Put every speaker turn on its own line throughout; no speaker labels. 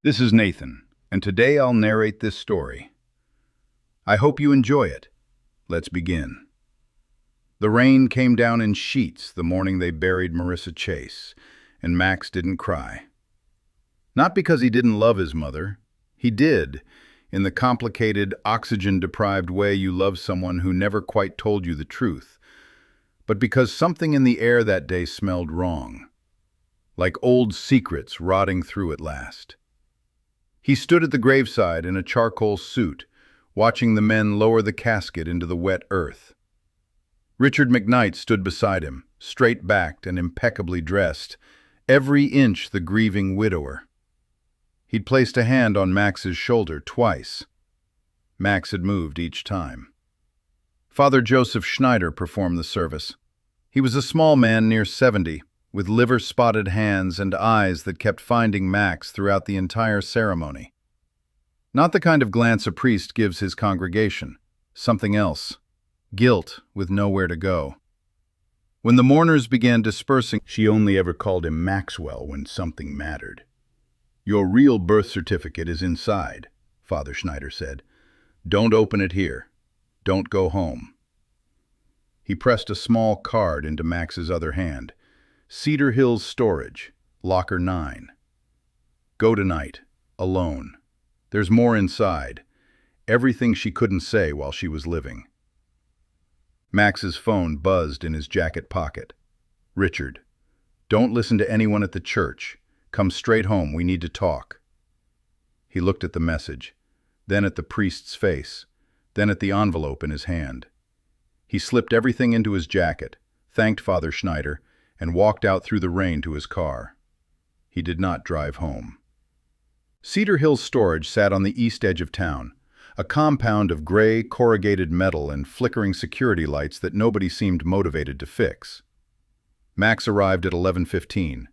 This is Nathan, and today I'll narrate this story. I hope you enjoy it. Let's begin. The rain came down in sheets the morning they buried Marissa Chase, and Max didn't cry. Not because he didn't love his mother. He did, in the complicated, oxygen-deprived way you love someone who never quite told you the truth, but because something in the air that day smelled wrong, like old secrets rotting through at last. He stood at the graveside in a charcoal suit, watching the men lower the casket into the wet earth. Richard McKnight stood beside him, straight-backed and impeccably dressed, every inch the grieving widower. He'd placed a hand on Max's shoulder twice. Max had moved each time. Father Joseph Schneider performed the service. He was a small man near 70, with liver-spotted hands and eyes that kept finding Max throughout the entire ceremony. Not the kind of glance a priest gives his congregation. Something else. Guilt with nowhere to go. When the mourners began dispersing, she only ever called him Maxwell when something mattered. "Your real birth certificate is inside," Father Schneider said. "Don't open it here. Don't go home." He pressed a small card into Max's other hand. Cedar Hills Storage, Locker 9. "Go tonight, alone. There's more inside. Everything she couldn't say while she was living." Max's phone buzzed in his jacket pocket. "Richard, don't listen to anyone at the church. Come straight home, we need to talk." He looked at the message, then at the priest's face, then at the envelope in his hand. He slipped everything into his jacket, thanked Father Schneider, and walked out through the rain to his car. He did not drive home. Cedar Hills Storage sat on the east edge of town, a compound of gray, corrugated metal and flickering security lights that nobody seemed motivated to fix. Max arrived at 11:15.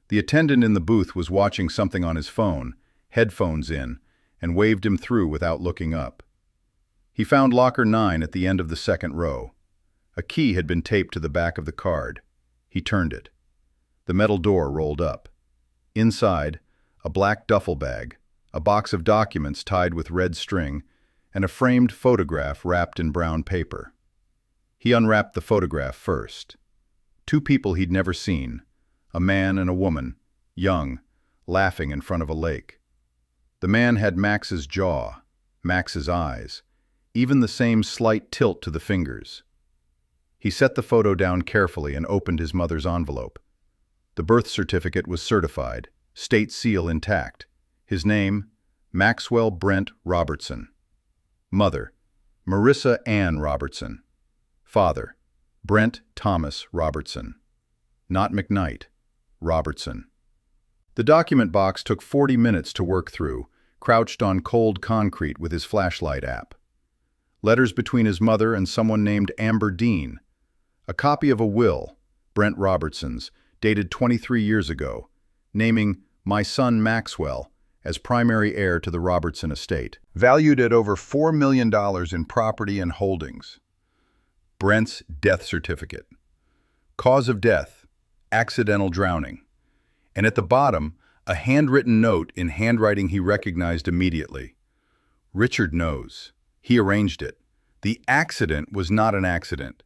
The attendant in the booth was watching something on his phone, headphones in, and waved him through without looking up. He found Locker 9 at the end of the second row. A key had been taped to the back of the card. He turned it. The metal door rolled up. Inside, a black duffel bag, a box of documents tied with red string, and a framed photograph wrapped in brown paper. He unwrapped the photograph first. Two people he'd never seen, a man and a woman, young, laughing in front of a lake. The man had Max's jaw, Max's eyes, even the same slight tilt to the fingers. He set the photo down carefully and opened his mother's envelope. The birth certificate was certified, state seal intact. His name, Maxwell Brent Robertson. Mother, Marissa Ann Robertson. Father, Brent Thomas Robertson. Not McKnight, Robertson. The document box took 40 minutes to work through, crouched on cold concrete with his flashlight app. Letters between his mother and someone named Amber Dean. A copy of a will, Brent Robertson's, dated 23 years ago, naming my son Maxwell as primary heir to the Robertson estate, valued at over $4 million in property and holdings. Brent's death certificate. Cause of death, accidental drowning. And at the bottom, a handwritten note in handwriting he recognized immediately. Richard knows. He arranged it. The accident was not an accident.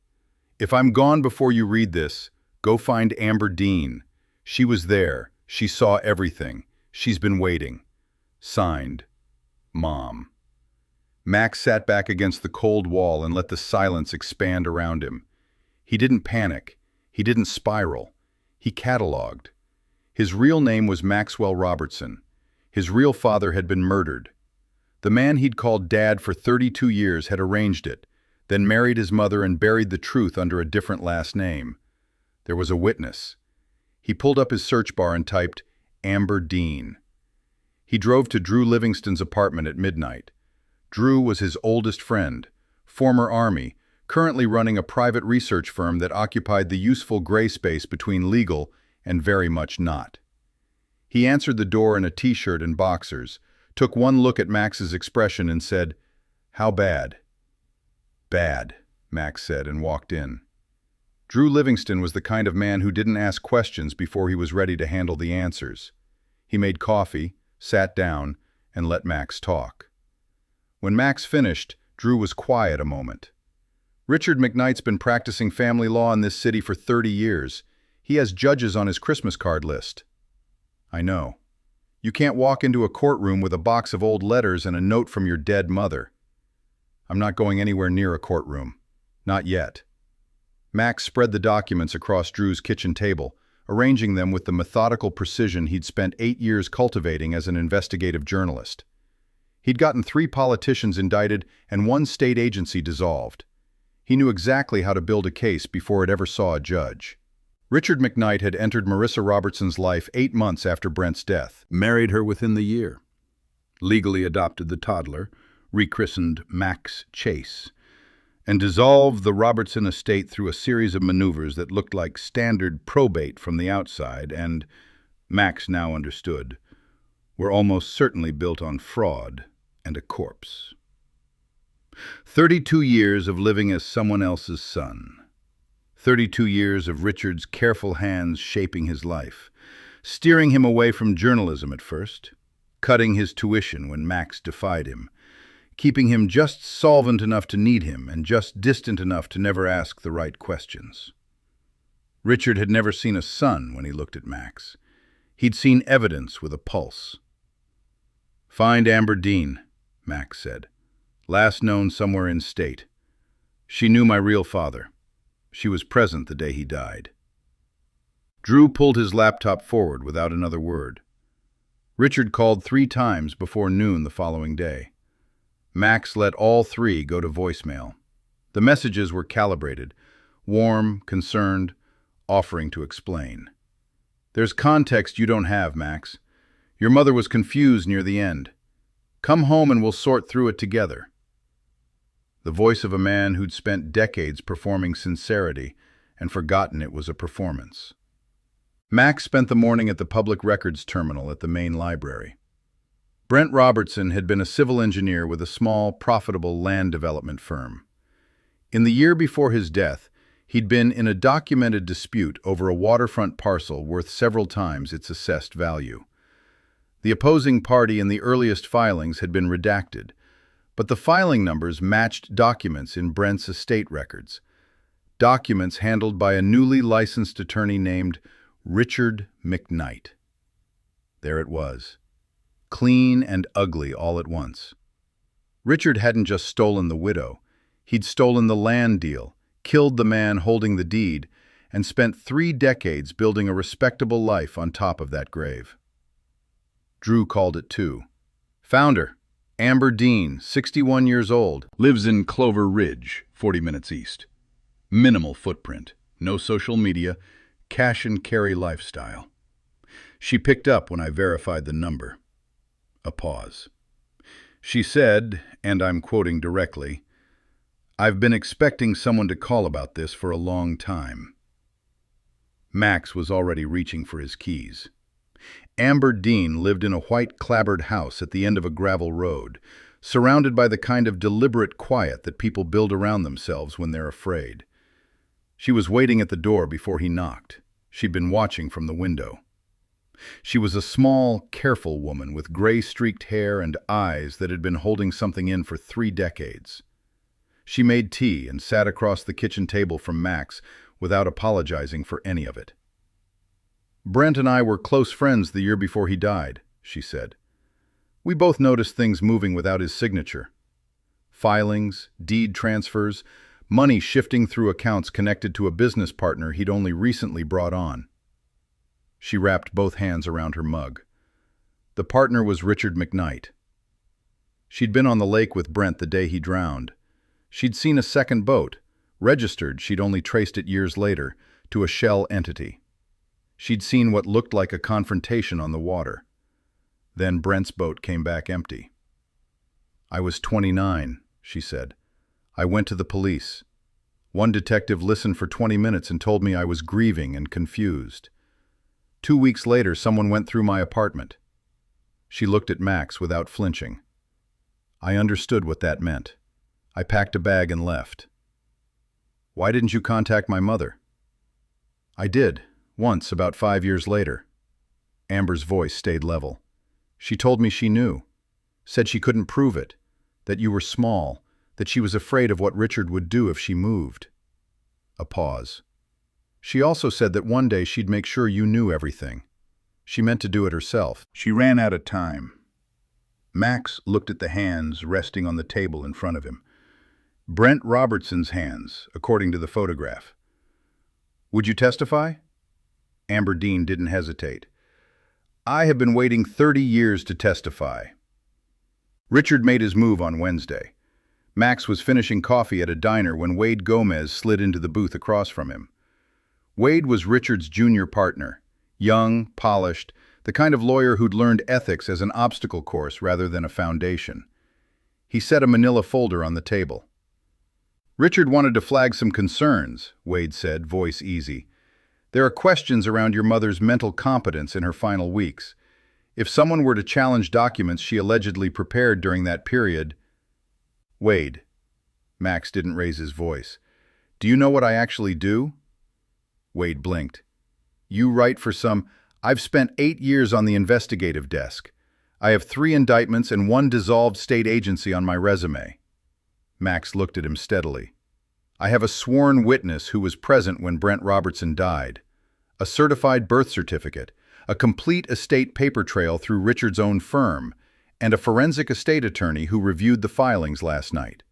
If I'm gone before you read this, go find Amber Dean. She was there. She saw everything. She's been waiting. Signed, Mom. Max sat back against the cold wall and let the silence expand around him. He didn't panic. He didn't spiral. He cataloged. His real name was Maxwell Robertson. His real father had been murdered. The man he'd called Dad for 32 years had arranged it, then married his mother and buried the truth under a different last name. There was a witness. He pulled up his search bar and typed, Amber Dean. He drove to Drew Livingston's apartment at midnight. Drew was his oldest friend, former Army, currently running a private research firm that occupied the useful gray space between legal and very much not. He answered the door in a t-shirt and boxers, took one look at Max's expression and said, "How bad?" "Bad," Max said and walked in. Drew Livingston was the kind of man who didn't ask questions before he was ready to handle the answers. He made coffee, sat down, and let Max talk. When Max finished, Drew was quiet a moment. "Richard McKnight's been practicing family law in this city for 30 years. He has judges on his Christmas card list." "I know. You can't walk into a courtroom with a box of old letters and a note from your dead mother." "I'm not going anywhere near a courtroom. Not yet." Max spread the documents across Drew's kitchen table, arranging them with the methodical precision he'd spent 8 years cultivating as an investigative journalist. He'd gotten 3 politicians indicted and 1 state agency dissolved. He knew exactly how to build a case before it ever saw a judge. Richard McKnight had entered Marissa Robertson's life 8 months after Brent's death, married her within the year, legally adopted the toddler, rechristened Max Chase, and dissolved the Robertson estate through a series of maneuvers that looked like standard probate from the outside and, Max now understood, were almost certainly built on fraud and a corpse. 32 years of living as someone else's son. 32 years of Richard's careful hands shaping his life, steering him away from journalism at first, cutting his tuition when Max defied him, keeping him just solvent enough to need him and just distant enough to never ask the right questions. Richard had never seen a son when he looked at Max. He'd seen evidence with a pulse. "Find Amber Dean," Max said. "Last known somewhere in state. She knew my real father. She was present the day he died." Drew pulled his laptop forward without another word. Richard called 3 times before noon the following day. Max let all 3 go to voicemail. The messages were calibrated, warm, concerned, offering to explain. "There's context you don't have, Max. Your mother was confused near the end. Come home and we'll sort through it together." The voice of a man who'd spent decades performing sincerity and forgotten it was a performance. Max spent the morning at the public records terminal at the main library. Brent Robertson had been a civil engineer with a small, profitable land development firm. In the year before his death, he'd been in a documented dispute over a waterfront parcel worth several times its assessed value. The opposing party in the earliest filings had been redacted, but the filing numbers matched documents in Brent's estate records, documents handled by a newly licensed attorney named Richard McKnight. There it was, clean and ugly all at once. Richard hadn't just stolen the widow. He'd stolen the land deal, killed the man holding the deed, and spent 3 decades building a respectable life on top of that grave. Drew called it too. "Found her. Amber Dean, 61 years old, lives in Clover Ridge, 40 minutes east. Minimal footprint, no social media, cash and carry lifestyle." She picked up when I verified the number. A pause. She said, and I'm quoting directly, "I've been expecting someone to call about this for a long time." Max was already reaching for his keys. Amber Dean lived in a white clapboard house at the end of a gravel road, surrounded by the kind of deliberate quiet that people build around themselves when they're afraid. She was waiting at the door before he knocked. She'd been watching from the window. She was a small, careful woman with gray-streaked hair and eyes that had been holding something in for 3 decades. She made tea and sat across the kitchen table from Max without apologizing for any of it. "Brent and I were close friends the year before he died," she said. "We both noticed things moving without his signature. Filings, deed transfers, money shifting through accounts connected to a business partner he'd only recently brought on." She wrapped both hands around her mug. The partner was Richard McKnight. She'd been on the lake with Brent the day he drowned. She'd seen a second boat, registered, she'd only traced it years later, to a shell entity. She'd seen what looked like a confrontation on the water. Then Brent's boat came back empty. "I was 29, she said. "I went to the police. One detective listened for 20 minutes and told me I was grieving and confused. 2 weeks later, someone went through my apartment." She looked at Max without flinching. I understood what that meant. I packed a bag and left. "Why didn't you contact my mother?" "I did. Once, about 5 years later." Amber's voice stayed level. She told me she knew. Said she couldn't prove it, that you were small, that she was afraid of what Richard would do if she moved. A pause. She also said that one day she'd make sure you knew everything. She meant to do it herself. She ran out of time. Max looked at the hands resting on the table in front of him. Brent Robertson's hands, according to the photograph. Would you testify? Amber Dean didn't hesitate. I have been waiting 30 years to testify. Richard made his move on Wednesday. Max was finishing coffee at a diner when Wade Gomez slid into the booth across from him. Wade was Richard's junior partner, young, polished, the kind of lawyer who'd learned ethics as an obstacle course rather than a foundation. He set a manila folder on the table. Richard wanted to flag some concerns, Wade said, voice easy. There are questions around your mother's mental competence in her final weeks. If someone were to challenge documents she allegedly prepared during that period... Wade. Max didn't raise his voice. Do you know what I actually do? Wade blinked. You write for some... I've spent 8 years on the investigative desk. I have 3 indictments and 1 dissolved state agency on my resume. Max looked at him steadily. I have a sworn witness who was present when Brent Robertson died. A certified birth certificate, a complete estate paper trail through Richard's own firm, and a forensic estate attorney who reviewed the filings last night.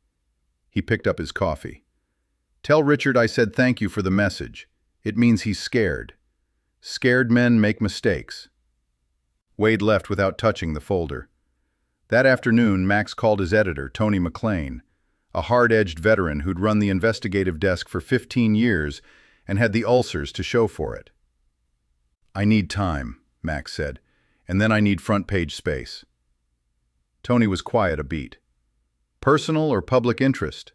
He picked up his coffee. Tell Richard I said thank you for the message. It means he's scared. Scared men make mistakes. Wade left without touching the folder. That afternoon, Max called his editor, Tony McLean, a hard-edged veteran who'd run the investigative desk for 15 years and had the ulcers to show for it. I need time, Max said, and then I need front-page space. Tony was quiet a beat. Personal or public interest?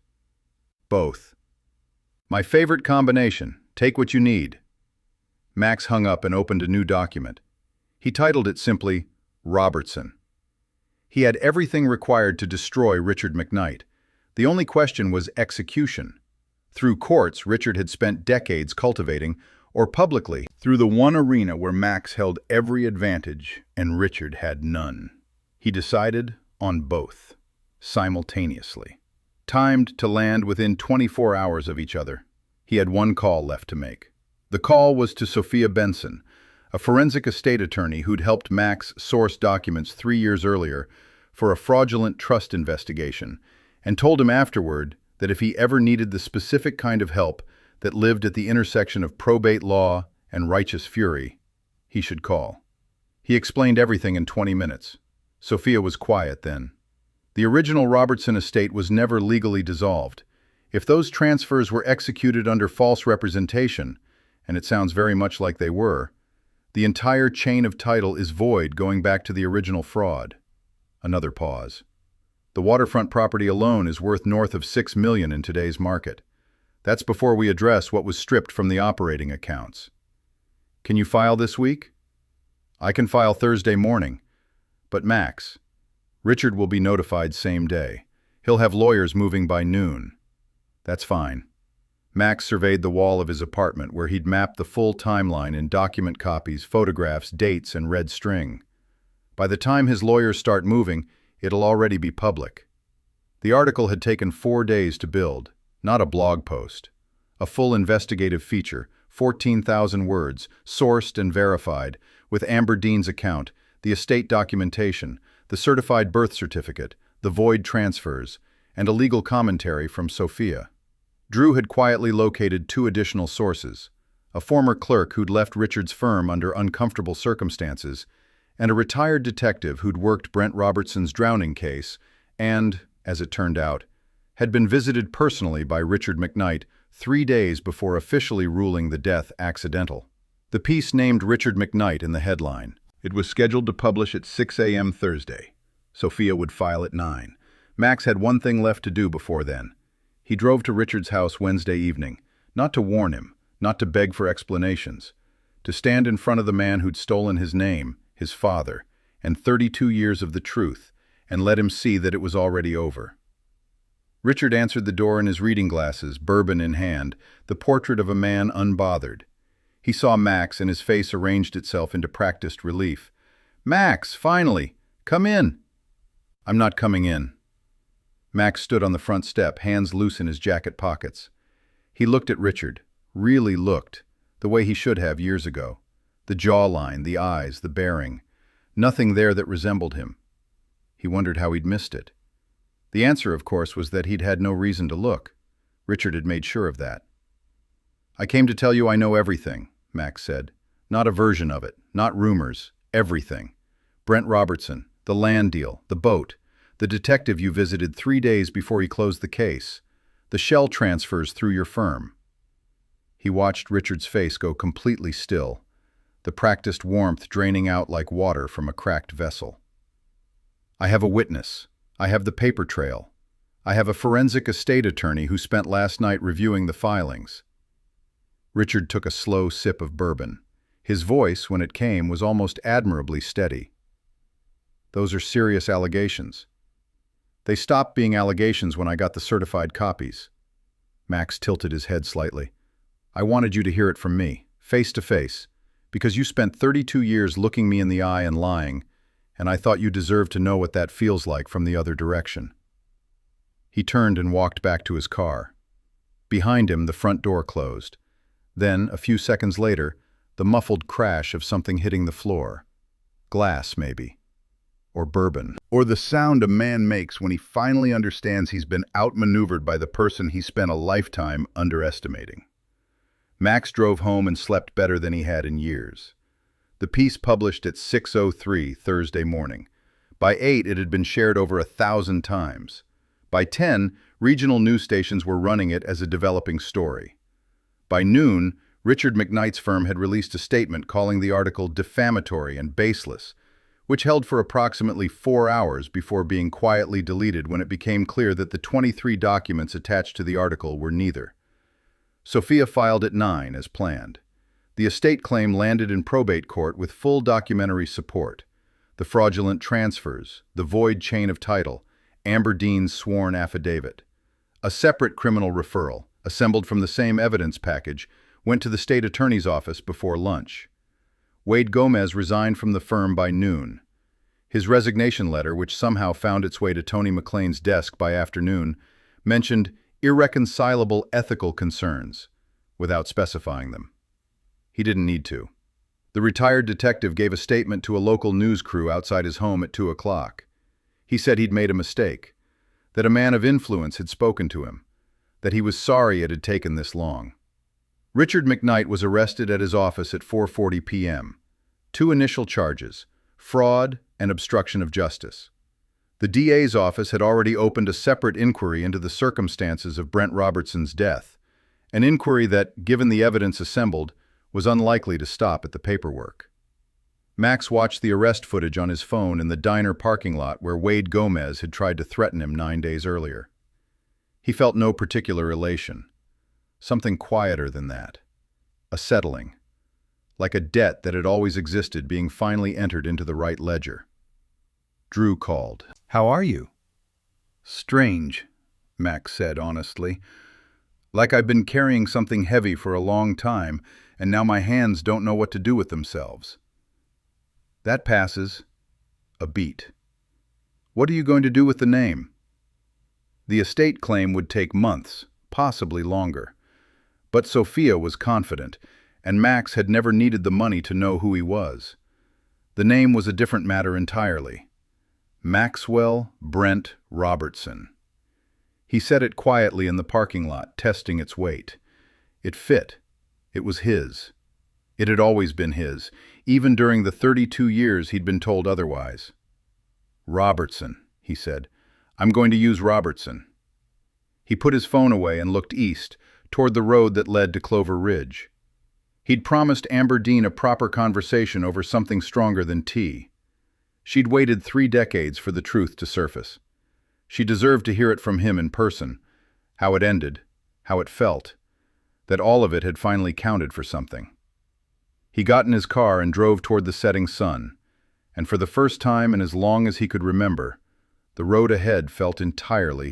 Both. My favorite combination. Take what you need. Max hung up and opened a new document. He titled it simply, Robertson. He had everything required to destroy Richard McKnight. The only question was execution. Through courts, Richard had spent decades cultivating, or publicly, through the one arena where Max held every advantage and Richard had none. He decided on both, simultaneously. Timed to land within 24 hours of each other. He had 1 call left to make. The call was to Sophia Benson, a forensic estate attorney who'd helped Max source documents 3 years earlier for a fraudulent trust investigation, and told him afterward that if he ever needed the specific kind of help that lived at the intersection of probate law and righteous fury, he should call. He explained everything in 20 minutes. Sophia was quiet then. The original Robertson estate was never legally dissolved. If those transfers were executed under false representation, and it sounds very much like they were, the entire chain of title is void going back to the original fraud. Another pause. The waterfront property alone is worth north of $6 million in today's market. That's before we address what was stripped from the operating accounts. Can you file this week? I can file Thursday morning. But Max, Richard will be notified same day. He'll have lawyers moving by noon. That's fine. Max surveyed the wall of his apartment where he'd mapped the full timeline in document copies, photographs, dates, and red string. By the time his lawyers start moving, it'll already be public. The article had taken 4 days to build, not a blog post. A full investigative feature, 14,000 words, sourced and verified, with Amber Dean's account, the estate documentation, the certified birth certificate, the void transfers, and a legal commentary from Sophia. Drew had quietly located 2 additional sources, a former clerk who'd left Richard's firm under uncomfortable circumstances, and a retired detective who'd worked Brent Robertson's drowning case and, as it turned out, had been visited personally by Richard McKnight 3 days before officially ruling the death accidental. The piece named Richard McKnight in the headline. It was scheduled to publish at 6 a.m. Thursday. Sophia would file at 9. Max had one thing left to do before then. He drove to Richard's house Wednesday evening, not to warn him, not to beg for explanations, to stand in front of the man who'd stolen his name, his father, and 32 years of the truth, and let him see that it was already over. Richard answered the door in his reading glasses, bourbon in hand, the portrait of a man unbothered. He saw Max, and his face arranged itself into practiced relief. "Max, finally! "Come in." "I'm not coming in." Max stood on the front step, hands loose in his jacket pockets. He looked at Richard, really looked, the way he should have years ago. The jawline, the eyes, the bearing. Nothing there that resembled him. He wondered how he'd missed it. The answer, of course, was that he'd had no reason to look. Richard had made sure of that. "I came to tell you I know everything," Max said. "Not a version of it, not rumors, everything. Brent Robertson, the land deal, the boat, the detective you visited 3 days before he closed the case, the shell transfers through your firm." He watched Richard's face go completely still, the practiced warmth draining out like water from a cracked vessel. "I have a witness. I have the paper trail. I have a forensic estate attorney who spent last night reviewing the filings." Richard took a slow sip of bourbon. His voice, when it came, was almost admirably steady. "Those are serious allegations." "They stopped being allegations when I got the certified copies." Max tilted his head slightly. "I wanted you to hear it from me, face to face, because you spent 32 years looking me in the eye and lying, and I thought you deserved to know what that feels like from the other direction." He turned and walked back to his car. Behind him, the front door closed. Then, a few seconds later, the muffled crash of something hitting the floor. Glass, maybe. Or bourbon. Or the sound a man makes when he finally understands he's been outmaneuvered by the person he spent a lifetime underestimating. Max drove home and slept better than he had in years. The piece published at 6:03 Thursday morning. By 8, it had been shared over 1,000 times. By 10, regional news stations were running it as a developing story. By noon, Richard McKnight's firm had released a statement calling the article defamatory and baseless, which held for approximately 4 hours before being quietly deleted when it became clear that the 23 documents attached to the article were neither. Sophia filed at 9 as planned. The estate claim landed in probate court with full documentary support. The fraudulent transfers, the void chain of title, Amber Dean's sworn affidavit. A separate criminal referral, assembled from the same evidence package, went to the state attorney's office before lunch. Wade Gomez resigned from the firm by noon. His resignation letter, which somehow found its way to Tony McLean's desk by afternoon, mentioned irreconcilable ethical concerns, without specifying them. He didn't need to. The retired detective gave a statement to a local news crew outside his home at 2 o'clock. He said he'd made a mistake, that a man of influence had spoken to him, that he was sorry it had taken this long. Richard McKnight was arrested at his office at 4:40 p.m. 2 initial charges, fraud and obstruction of justice. The DA's office had already opened a separate inquiry into the circumstances of Brent Robertson's death, an inquiry that, given the evidence assembled, was unlikely to stop at the paperwork. Max watched the arrest footage on his phone in the diner parking lot where Wade Gomez had tried to threaten him 9 days earlier. He felt no particular elation. Something quieter than that. A settling. Like a debt that had always existed being finally entered into the right ledger. Drew called.
"How are you?"
"Strange," Max said honestly. "Like I've been carrying something heavy for a long time, and now my hands don't know what to do with themselves." "That passes." A beat. "What are you going to do with the name?" The estate claim would take months, possibly longer. But Sophia was confident, and Max had never needed the money to know who he was. The name was a different matter entirely. Maxwell Brent Robertson. He said it quietly in the parking lot, testing its weight. It fit. It was his. It had always been his, even during the 32 years he'd been told otherwise. "Robertson," he said. "I'm going to use Robertson." He put his phone away and looked east, toward the road that led to Clover Ridge. He'd promised Amber Dean a proper conversation over something stronger than tea. She'd waited 3 decades for the truth to surface. She deserved to hear it from him in person, how it ended, how it felt, that all of it had finally counted for something. He got in his car and drove toward the setting sun, and for the first time in as long as he could remember, the road ahead felt entirely